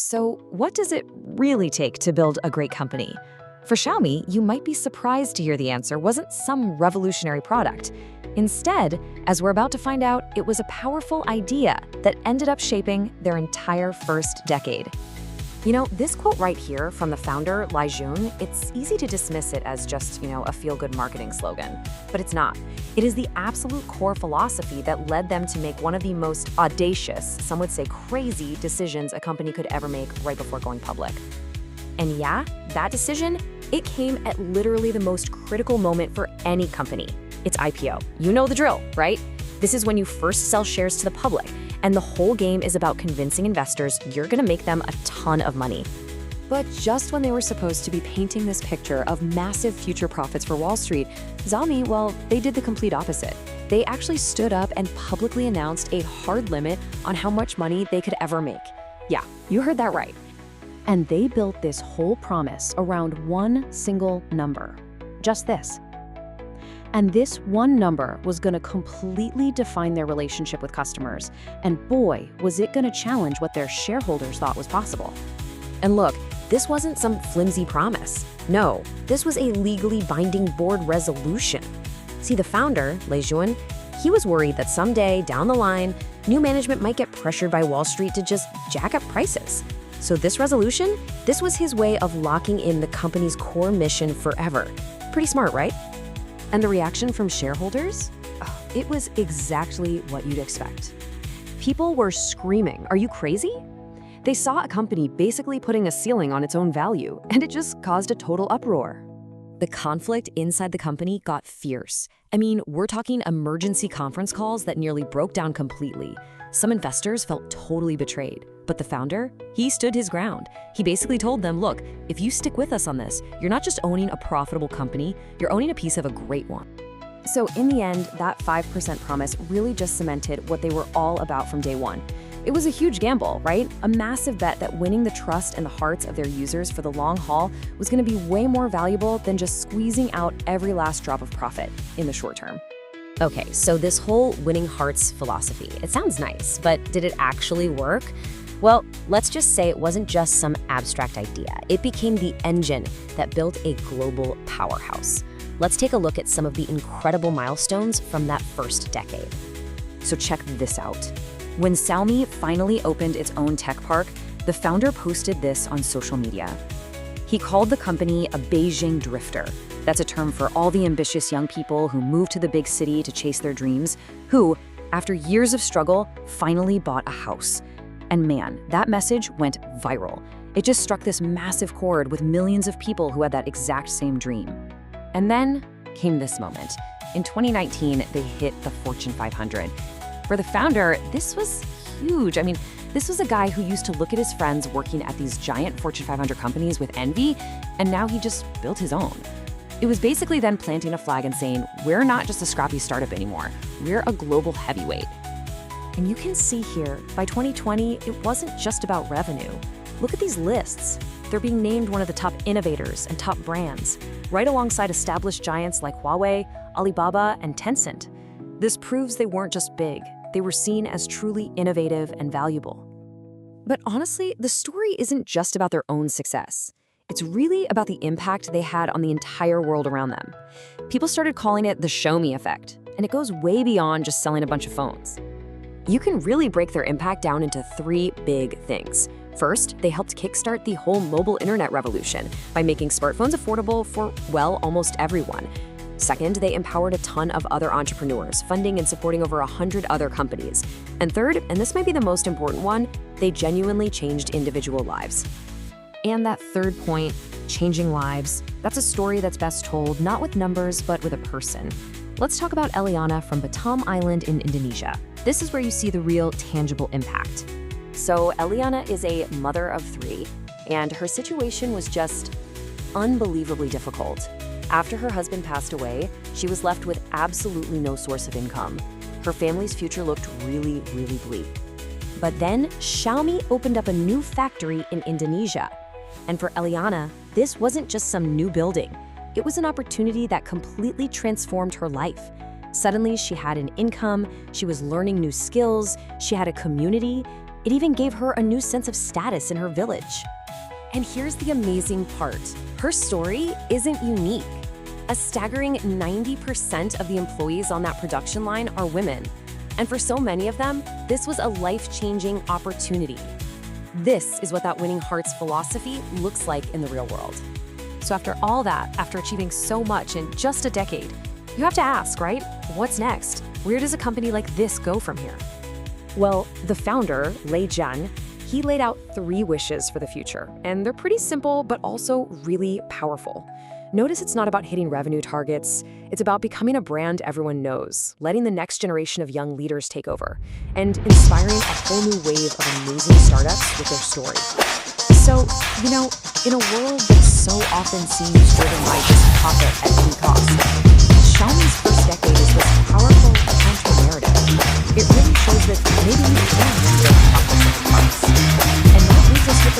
So, what does it really take to build a great company? For Xiaomi, you might be surprised to hear the answer wasn't some revolutionary product. Instead, as we're about to find out, it was a powerful idea that ended up shaping their entire first decade. You know, this quote right here from the founder, Lai Jun, it's easy to dismiss it as just, a feel-good marketing slogan. But it's not. It is the absolute core philosophy that led them to make one of the most audacious, some would say crazy, decisions a company could ever make right before going public. And yeah, that decision, it came at literally the most critical moment for any company. Its IPO. You know the drill, right? This is when you first sell shares to the public, and the whole game is about convincing investors you're gonna make them a ton of money. But just when they were supposed to be painting this picture of massive future profits for Wall Street, Xiaomi, well, they did the complete opposite. They actually stood up and publicly announced a hard limit on how much money they could ever make. Yeah, you heard that right. And they built this whole promise around one single number. Just this. And this one number was going to completely define their relationship with customers. And boy, was it going to challenge what their shareholders thought was possible. And look, this wasn't some flimsy promise. No, this was a legally binding board resolution. See, the founder, Lai Jun, he was worried that someday down the line, new management might get pressured by Wall Street to just jack up prices. So this resolution, this was his way of locking in the company's core mission forever. Pretty smart, right? And the reaction from shareholders? Oh, it was exactly what you'd expect. People were screaming, "Are you crazy?" They saw a company basically putting a ceiling on its own value, and it just caused a total uproar. The conflict inside the company got fierce. I mean, we're talking emergency conference calls that nearly broke down completely. Some investors felt totally betrayed. But the founder, he stood his ground. He basically told them, look, if you stick with us on this, you're not just owning a profitable company, you're owning a piece of a great one. So in the end, that 5% promise really just cemented what they were all about from day one. It was a huge gamble, right? A massive bet that winning the trust and the hearts of their users for the long haul was going to be way more valuable than just squeezing out every last drop of profit in the short term. Okay, so this whole winning hearts philosophy, it sounds nice, but did it actually work? Well, let's just say it wasn't just some abstract idea. It became the engine that built a global powerhouse. Let's take a look at some of the incredible milestones from that first decade. So check this out. When Xiaomi finally opened its own tech park, the founder posted this on social media. He called the company a Beijing drifter. That's a term for all the ambitious young people who moved to the big city to chase their dreams, who, after years of struggle, finally bought a house. And man, that message went viral. It just struck this massive chord with millions of people who had that exact same dream. And then came this moment. In 2019, they hit the Fortune 500. For the founder, this was huge. I mean, this was a guy who used to look at his friends working at these giant Fortune 500 companies with envy, and now he just built his own. It was basically then planting a flag and saying, we're not just a scrappy startup anymore. We're a global heavyweight. And you can see here, by 2020, it wasn't just about revenue. Look at these lists. They're being named one of the top innovators and top brands, right alongside established giants like Huawei, Alibaba, and Tencent. This proves they weren't just big. They were seen as truly innovative and valuable. But honestly, the story isn't just about their own success. It's really about the impact they had on the entire world around them. People started calling it the Xiaomi effect, and it goes way beyond just selling a bunch of phones. You can really break their impact down into three big things. First, they helped kickstart the whole mobile internet revolution by making smartphones affordable for, well, almost everyone. Second, they empowered a ton of other entrepreneurs, funding and supporting over 100 other companies. And third, and this might be the most important one, they genuinely changed individual lives. And that third point, changing lives, that's a story that's best told not with numbers, but with a person. Let's talk about Eliana from Batam Island in Indonesia. This is where you see the real tangible impact. So Eliana is a mother of 3, and her situation was just unbelievably difficult. After her husband passed away, she was left with absolutely no source of income. Her family's future looked really, really bleak. But then Xiaomi opened up a new factory in Indonesia. And for Eliana, this wasn't just some new building. It was an opportunity that completely transformed her life. Suddenly, she had an income, she was learning new skills, she had a community, It even gave her a new sense of status in her village. And here's the amazing part. Her story isn't unique. A staggering 90% of the employees on that production line are women. And for so many of them, this was a life-changing opportunity. This is what that winning hearts philosophy looks like in the real world. So after all that, after achieving so much in just a decade, you have to ask, right? What's next? Where does a company like this go from here? Well, the founder, Lei Jian, he laid out 3 wishes for the future, and they're pretty simple, but also really powerful. Notice it's not about hitting revenue targets. It's about becoming a brand everyone knows, letting the next generation of young leaders take over, and inspiring a whole new wave of amazing startups with their story. So, in a world that so often seems driven by just profit at any cost, Xiaomi's first decade is this powerful counter-narrative. It really shows that maybe we can build profits and parts. And that leads us to